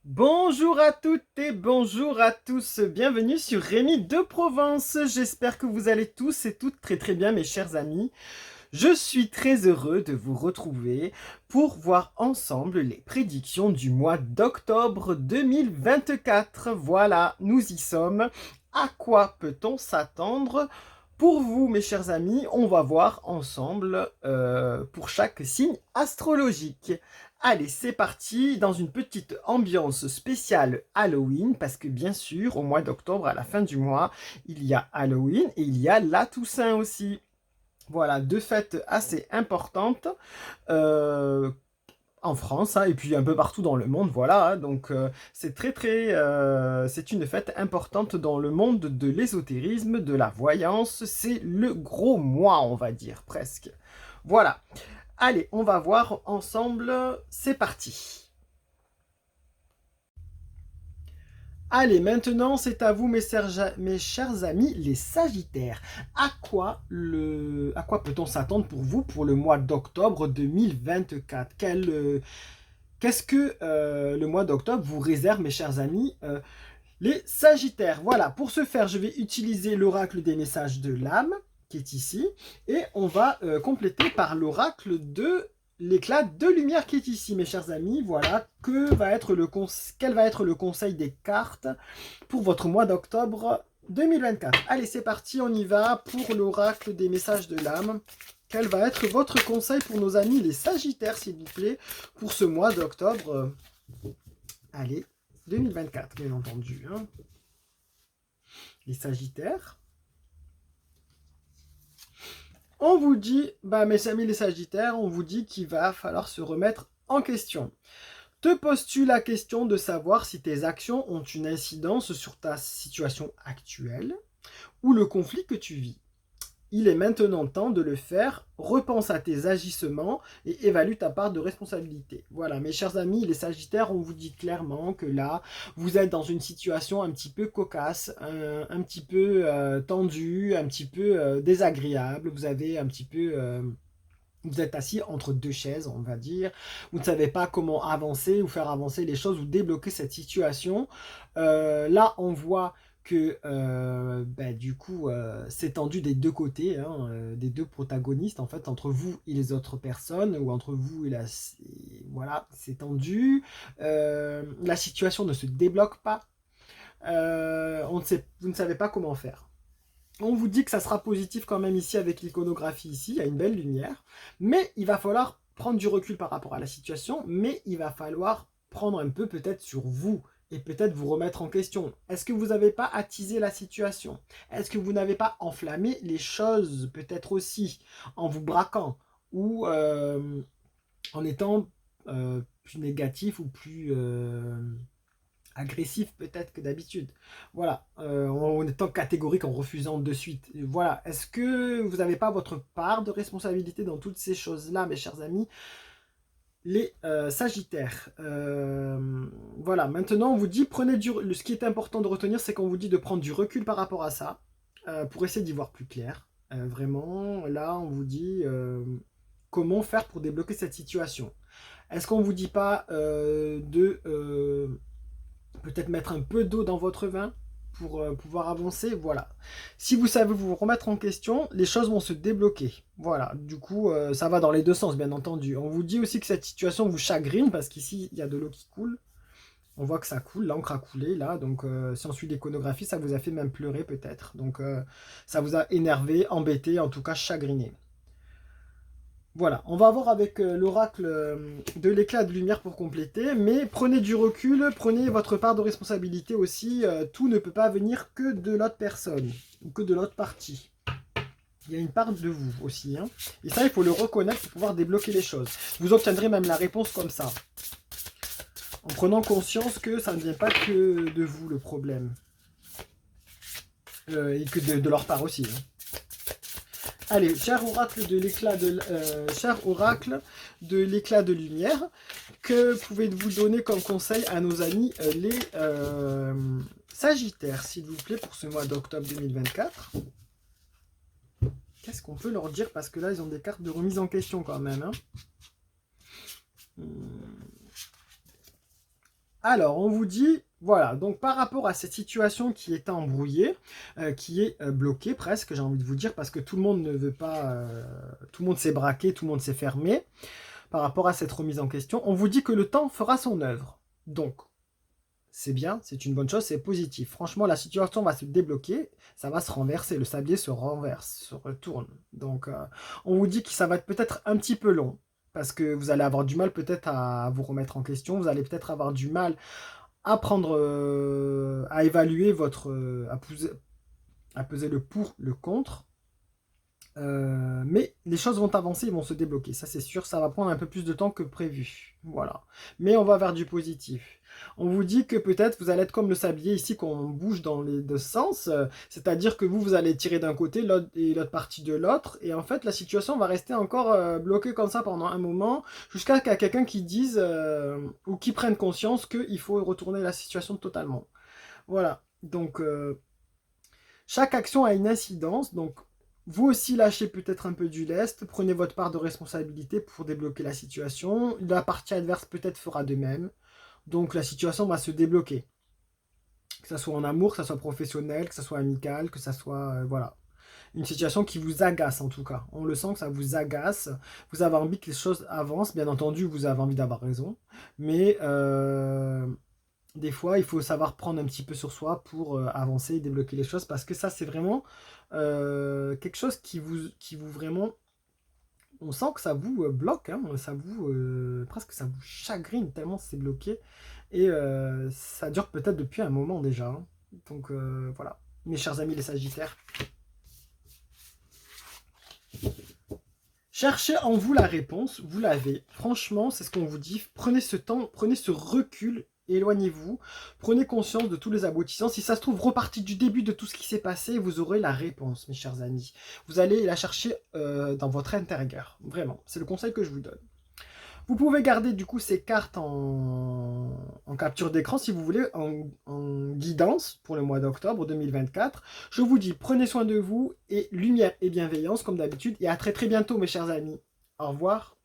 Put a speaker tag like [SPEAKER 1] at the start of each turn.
[SPEAKER 1] Bonjour à toutes et bonjour à tous, bienvenue sur Rémi de Provence. J'espère que vous allez tous et toutes très très bien mes chers amis. Je suis très heureux de vous retrouver pour voir ensemble les prédictions du mois d'octobre 2024. Voilà, nous y sommes. À quoi peut-on s'attendre? Pour vous, mes chers amis, on va voir ensemble pour chaque signe astrologique. Allez, c'est parti dans une petite ambiance spéciale Halloween, parce que bien sûr, au mois d'octobre, à la fin du mois, il y a Halloween et il y a la Toussaint aussi. Voilà, deux fêtes assez importantes euh, en France, hein, et puis un peu partout dans le monde, voilà. Donc c'est c'est une fête importante dans le monde de l'ésotérisme, de la voyance. C'est le gros mois, on va dire presque. Voilà. Allez, on va voir ensemble. C'est parti. Allez, maintenant, c'est à vous, mes chers amis, les Sagittaires. À quoi peut-on s'attendre pour vous pour le mois d'octobre 2024? Qu'est-ce que le mois d'octobre vous réserve, mes chers amis, les Sagittaires? Voilà, pour ce faire, je vais utiliser l'oracle des messages de l'âme, qui est ici, et on va compléter par l'oracle de l'éclat de lumière qui est ici, mes chers amis. Voilà, quel va être le conseil des cartes pour votre mois d'octobre 2024? Allez, c'est parti, on y va pour l'oracle des messages de l'âme. Quel va être votre conseil pour nos amis les Sagittaires, s'il vous plaît, pour ce mois d'octobre? Allez, 2024, bien entendu. Hein. Les Sagittaires. On vous dit, mes amis les Sagittaires, on vous dit qu'il va falloir se remettre en question. Te poses-tu la question de savoir si tes actions ont une incidence sur ta situation actuelle ou le conflit que tu vis? Il est maintenant temps de le faire. Repense à tes agissements et évalue ta part de responsabilité. Voilà, mes chers amis, les Sagittaires, on vous dit clairement que là, vous êtes dans une situation un petit peu cocasse, un petit peu tendue, un petit peu désagréable. Vous avez un petit peu... vous êtes assis entre deux chaises, on va dire. Vous ne savez pas comment avancer ou faire avancer les choses ou débloquer cette situation. Là, on voit que du coup, c'est tendu des deux côtés, hein, des deux protagonistes, en fait, entre vous et les autres personnes, ou entre vous et la... Voilà, c'est tendu. La situation ne se débloque pas. Vous ne savez pas comment faire. On vous dit que ça sera positif quand même ici avec l'iconographie ici, il y a une belle lumière, mais il va falloir prendre du recul par rapport à la situation, mais il va falloir prendre un peu peut-être sur vous et peut-être vous remettre en question. Est-ce que vous n'avez pas attisé la situation? Est-ce que vous n'avez pas enflammé les choses peut-être aussi en vous braquant ou en étant plus négatif ou plus agressif peut-être que d'habitude. Voilà, en étant catégorique, en refusant de suite. Voilà, est-ce que vous n'avez pas votre part de responsabilité dans toutes ces choses-là, mes chers amis, les Sagittaires? Voilà, maintenant on vous dit, ce qui est important de retenir, c'est qu'on vous dit de prendre du recul par rapport à ça, pour essayer d'y voir plus clair. Vraiment, là, on vous dit comment faire pour débloquer cette situation. Est-ce qu'on vous dit pas de peut-être mettre un peu d'eau dans votre vin pour pouvoir avancer? Voilà. Si vous savez vous remettre en question, les choses vont se débloquer. Voilà. Du coup, ça va dans les deux sens, bien entendu. On vous dit aussi que cette situation vous chagrine parce qu'ici, il y a de l'eau qui coule. On voit que ça coule, l'encre a coulé là. Donc, si on suit l'iconographie, ça vous a fait même pleurer peut-être. Donc, ça vous a énervé, embêté, en tout cas chagriné. Voilà, on va voir avec l'oracle de l'éclat de lumière pour compléter, mais prenez du recul, prenez votre part de responsabilité aussi, tout ne peut pas venir que de l'autre personne, ou que de l'autre partie. Il y a une part de vous aussi, hein. Et ça il faut le reconnaître pour pouvoir débloquer les choses. Vous obtiendrez même la réponse comme ça, en prenant conscience que ça ne vient pas que de vous le problème, et que de leur part aussi, hein. Allez, cher oracle de l'éclat de lumière, que pouvez-vous donner comme conseil à nos amis les Sagittaires, s'il vous plaît, pour ce mois d'octobre 2024? Qu'est-ce qu'on peut leur dire? Parce que là, ils ont des cartes de remise en question quand même. Hein. Alors, on vous dit, voilà, donc par rapport à cette situation qui est embrouillée, qui est bloquée presque, j'ai envie de vous dire, parce que tout le monde ne veut pas, tout le monde s'est braqué, tout le monde s'est fermé, par rapport à cette remise en question, on vous dit que le temps fera son œuvre. Donc, c'est bien, c'est une bonne chose, c'est positif. Franchement, la situation va se débloquer, ça va se renverser, le sablier se renverse, se retourne. Donc, on vous dit que ça va être peut-être un petit peu long, parce que vous allez avoir du mal peut-être à vous remettre en question, vous allez peut-être avoir du mal à prendre, à évaluer votre, à peser le pour, le contre. Mais les choses vont avancer, ils vont se débloquer, ça c'est sûr, ça va prendre un peu plus de temps que prévu. Voilà. Mais on va vers du positif. On vous dit que peut-être vous allez être comme le sablier ici, qu'on bouge dans les deux sens, c'est-à-dire que vous allez tirer d'un côté l'autre et l'autre partie de l'autre, et en fait la situation va rester encore bloquée comme ça pendant un moment, jusqu'à qu'il y ait quelqu'un qui dise, ou qui prenne conscience qu'il faut retourner la situation totalement. Voilà. Donc, chaque action a une incidence, donc vous aussi lâchez peut-être un peu du lest, prenez votre part de responsabilité pour débloquer la situation. La partie adverse peut-être fera de même. Donc la situation va se débloquer. Que ce soit en amour, que ce soit professionnel, que ce soit amical, que ce soit... voilà. Une situation qui vous agace en tout cas. On le sent que ça vous agace. Vous avez envie que les choses avancent. Bien entendu, vous avez envie d'avoir raison. Mais des fois, il faut savoir prendre un petit peu sur soi pour avancer et débloquer les choses. Parce que ça, c'est vraiment quelque chose qui vous vraiment... On sent que ça vous bloque, hein, ça vous, presque ça vous chagrine tellement c'est bloqué. Et ça dure peut-être depuis un moment déjà, hein. Donc voilà, mes chers amis les Sagittaires. Cherchez en vous la réponse, vous l'avez. Franchement, c'est ce qu'on vous dit. Prenez ce temps, prenez ce recul, éloignez-vous, prenez conscience de tous les aboutissants. Si ça se trouve, repartez du début de tout ce qui s'est passé, vous aurez la réponse, mes chers amis. Vous allez la chercher dans votre intérieur. Vraiment, c'est le conseil que je vous donne. Vous pouvez garder du coup ces cartes en capture d'écran si vous voulez, en guidance pour le mois d'octobre 2024. Je vous dis, prenez soin de vous et lumière et bienveillance comme d'habitude. Et à très très bientôt mes chers amis. Au revoir.